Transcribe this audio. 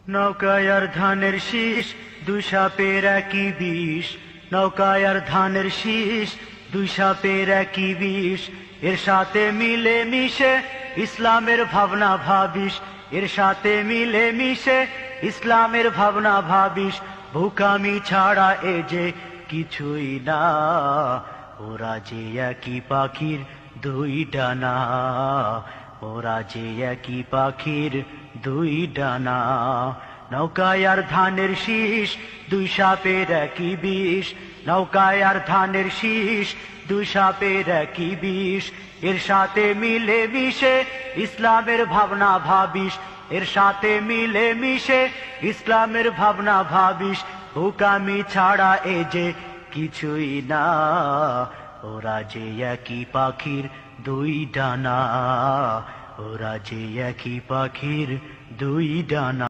নৌকায় আর ধানের শীষ, দুই সাপের একই বিষ। নৌকায় আর ধানের শীষ, দুই সাপের একই বিষ। এর সাথে মিলে মিশে ইসলামের ভাবনা ভাবিস। এর সাথে মিলে মিশে ইসলামের ভাবনা ভাবিস। বোকামি ছাড়া এ যে কিছুই না, ওরা যে একই পাখির দুই ডানা। ওরা যে একই পাখির দুই ডানা। নৌকায় আর ধানের শীষ, দুই সাপের একই বিষ। নৌকায় আর ধানের শীষ, দুই সাপের একই বিষ। এর সাথে মিলে মিশে ইসলামের ভাবনা ভাবিস। এর সাথে মিলে মিশে ইসলামের ভাবনা ভাবিস। বোকামি ছাড়া এ যে কিছুই না, ওরা যে একই পাখির দুই ডানা। ওরা যে একই পাখির দুই ডানা।